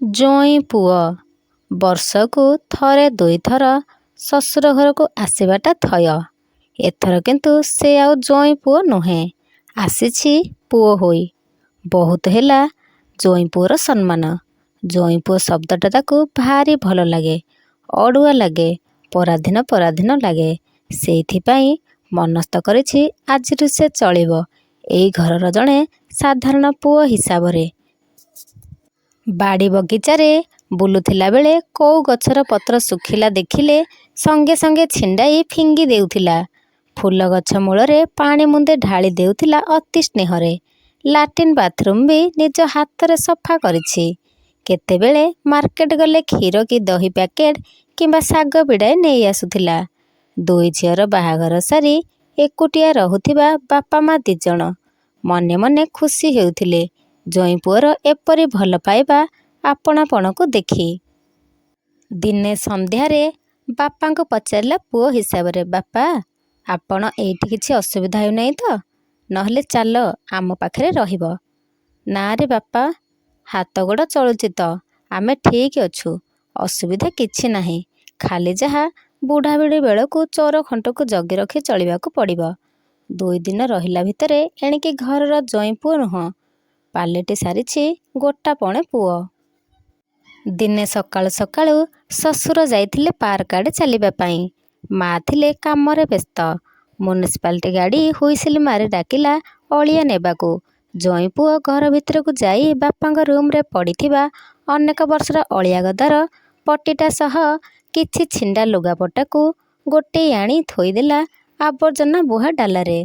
ଜୋଇଁ ପୁଅ ବର୍ଷକୁ ଥରେ ଦୁଇଥର ଶ୍ୱଶୁର ଘରକୁ ଆସିବାଟା ଥୟ। ଏଥର କିନ୍ତୁ ସେ ଆଉ ଜୋଇଁ ପୁଅ ନୁହେଁ, ଆସିଛି ପୁଅ ହୋଇ। ବହୁତ ହେଲା ଜୋଇଁ ପୁଅର ସମ୍ମାନ। ଜୋଇଁ ପୁଅ ଶବ୍ଦଟା ତାକୁ ଭାରି ଭଲ ଲାଗେ, ଅଡ଼ୁଆ ଲାଗେ, ପରାଧୀନ ପରାଧୀନ ଲାଗେ। ସେଇଥିପାଇଁ ମନସ୍ଥ କରିଛି ଆଜିଠୁ ସେ ଚଳିବ ଏଇ ଘରର ଜଣେ ସାଧାରଣ ପୁଅ ହିସାବରେ। ବାଡ଼ି ବଗିଚାରେ ବୁଲୁଥିଲା ବେଳେ କୋଉ ଗଛର ପତ୍ର ଶୁଖିଲା ଦେଖିଲେ ସଙ୍ଗେ ସଙ୍ଗେ ଛିଣ୍ଡାଇ ଫିଙ୍ଗି ଦେଉଥିଲା। ଫୁଲ ଗଛ ମୂଳରେ ପାଣି ମୁନ୍ଦେ ଢାଳି ଦେଉଥିଲା ଅତି ସ୍ନେହରେ। ଲାଟ୍ରିନ୍ ବାଥରୁମ୍ ବି ନିଜ ହାତରେ ସଫା କରିଛି। କେତେବେଳେ ମାର୍କେଟ ଗଲେ କ୍ଷୀର କି ଦହି ପ୍ୟାକେଟ କିମ୍ବା ଶାଗ ବିଡ଼ାଏ ନେଇ ଆସୁଥିଲା। ଦୁଇ ଝିଅର ବାହାଘର ସାରି ଏକୁଟିଆ ରହୁଥିବା ବାପା ମା ଦିଜଣ ମନେ ମନେ ଖୁସି ହେଉଥିଲେ ଜୋଇଁ ପୁଅର ଏପରି ଭଲ ପାଇବା ଆପଣାପଣକୁ ଦେଖି। ଦିନେ ସନ୍ଧ୍ୟାରେ ବାପାଙ୍କୁ ପଚାରିଲା ପୁଅ ହିସାବରେ, ବାପା, ଆପଣ ଏଇଠି କିଛି ଅସୁବିଧା ହେଉନାହିଁ ତ? ନହେଲେ ଚାଲ ଆମ ପାଖରେ ରହିବ। ନା ରେ ବାପା, ହାତ ଗୋଡ଼ ଚଳୁଛି ତ, ଆମେ ଠିକ୍ ଅଛୁ, ଅସୁବିଧା କିଛି ନାହିଁ। ଖାଲି ଯାହା ବୁଢ଼ାବୁଢ଼ୀ ବେଳକୁ ଚୋର ଖଣ୍ଟକୁ ଜଗି ରଖି ଚଳିବାକୁ ପଡ଼ିବ। 2 ଦିନ ରହିଲା ଭିତରେ ଏଣିକି ଘରର ଜୋଇଁ ପୁଅ ନୁହଁ, ପାଲଟି ସାରିଛି ଗୋଟାପଣେ ପୁଅ। ଦିନେ ସକାଳୁ ସକାଳୁ ଶ୍ୱଶୁର ଯାଇଥିଲେ ପାର୍କ ଆଡ଼େ ଚାଲିବା ପାଇଁ। ମା ଥିଲେ କାମରେ ବ୍ୟସ୍ତ। ମ୍ୟୁନିସିପାଲିଟି ଗାଡ଼ି ହୁଇସିଲ ମାରି ଡାକିଲା ଅଳିଆ ନେବାକୁ। ଜୋଇଁ ପୁଅ ଘର ଭିତରକୁ ଯାଇ ବାପାଙ୍କ ରୁମ୍ରେ ପଡ଼ିଥିବା ଅନେକ ବର୍ଷର ଅଳିଆ ଗଦାର ପଟିଟା ସହ କିଛି ଛିଣ୍ଡା ଲୁଗାପଟାକୁ ଗୋଟେଇ ଆଣି ଥୋଇଦେଲା ଆବର୍ଜନା ବୁହା ଡାଲାରେ।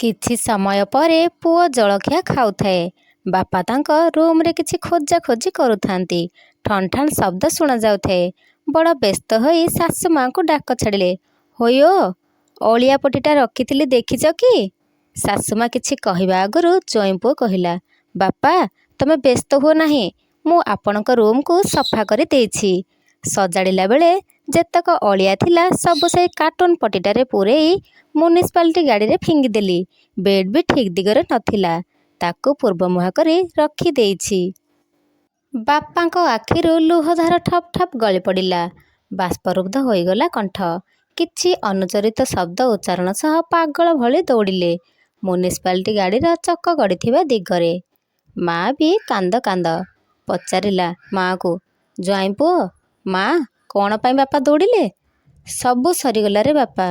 କିଛି ସମୟ ପରେ ପୁଅ ଜଳଖିଆ ଖାଉଥାଏ। ବାପା ତାଙ୍କ ରୁମ୍ରେ କିଛି ଖୋଜାଖୋଜି କରୁଥାନ୍ତି। ଠନ୍ ଠାନ୍ ଶବ୍ଦ ଶୁଣାଯାଉଥାଏ। ବଡ଼ ବ୍ୟସ୍ତ ହୋଇ ଶାଶୁ ମା'ଙ୍କୁ ଡାକ ଛାଡ଼ିଲେ, ହୋଇଓ, ଅଳିଆ ପଟିଟା ରଖିଥିଲି ଦେଖିଛ କି? ଶାଶୁମା କିଛି କହିବା ଆଗରୁ ଜୋଇଁ ପୁଅ କହିଲା, ବାପା, ତମେ ବ୍ୟସ୍ତ ହୁଅ ନାହିଁ, ମୁଁ ଆପଣଙ୍କ ରୁମ୍କୁ ସଫା କରି ଦେଇଛି। ସଜାଡ଼ିଲା ବେଳେ ଯେତକ ଅଳିଆ ଥିଲା ସବୁ ସେଇ କାର୍ଟୁନ ପଟିଟାରେ ପୂରେଇ ମ୍ୟୁନିସିପାଲିଟି ଗାଡ଼ିରେ ଫିଙ୍ଗିଦେଲି। ବେଡ୍ ବି ଠିକ୍ ଦିଗରେ ନଥିଲା, ତାକୁ ପୂର୍ବମୁହାଁ କରି ରଖିଦେଇଛି। ବାପାଙ୍କ ଆଖିରୁ ଲୁହଧାର ଠପ୍ ଠପ୍ ଗଳି ପଡ଼ିଲା। ବାଷ୍ପରୁଦ୍ଧ ହୋଇଗଲା କଣ୍ଠ। କିଛି ଅନୁଚ୍ଚରିତ ଶବ୍ଦ ଉଚ୍ଚାରଣ ସହ ପାଗଳ ଭଳି ଦୌଡ଼ିଲେ ମ୍ୟୁନିସିପାଲିଟି ଗାଡ଼ିର ଚକ ଗଡ଼ିଥିବା ଦିଗରେ। ମା ବି କାନ୍ଦ କାନ୍ଦ। ପଚାରିଲା ମା'କୁ, ଜ୍ୱାଇଁ ପୁଅ, ମା, କ'ଣ ପାଇଁ ବାପା ଦୌଡ଼ିଲେ? ସବୁ ସରିଗଲା ରେ ବାପା।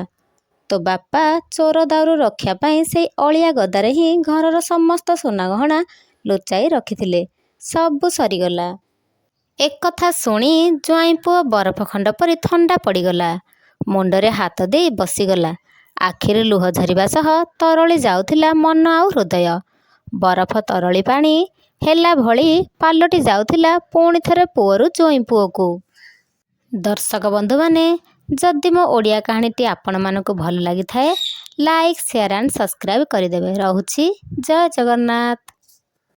ତୋ ବାପା ଚୋର ଦାଉରୁ ରକ୍ଷା ପାଇଁ ସେଇ ଅଳିଆ ଗଦାରେ ହିଁ ଘରର ସମସ୍ତ ସୁନାଗହଣା ଲୁଚାଇ ରଖିଥିଲେ। ସବୁ ସରିଗଲା। ଏକଥା ଶୁଣି ଜ୍ୱାଇଁ ପୁଅ ବରଫ ଖଣ୍ଡ ପରି ଥଣ୍ଡା ପଡ଼ିଗଲା। ମୁଣ୍ଡରେ ହାତ ଦେଇ ବସିଗଲା। ଆଖିରୁ ଲୁହ ଝରିବା ସହ ତରଳି ଯାଉଥିଲା ମନ ଆଉ ହୃଦୟ। ବରଫ ତରଳି ପାଣି ହେଲା ଭଳି ପାଲଟି ଯାଉଥିଲା ପୁଣି ଥରେ ପୁଅରୁ ଜୋଇଁ ପୁଅକୁ। ଦର୍ଶକ ବନ୍ଧୁମାନେ, ଯଦି ମୋ ଓଡ଼ିଆ କାହାଣୀଟି ଆପଣମାନଙ୍କୁ ଭଲ ଲାଗିଥାଏ, ଲାଇକ୍, ସେୟାର ଆଣ୍ଡ ସବସ୍କ୍ରାଇବ୍ କରିଦେବେ। ରହୁଛି, ଜୟ ଜଗନ୍ନାଥ।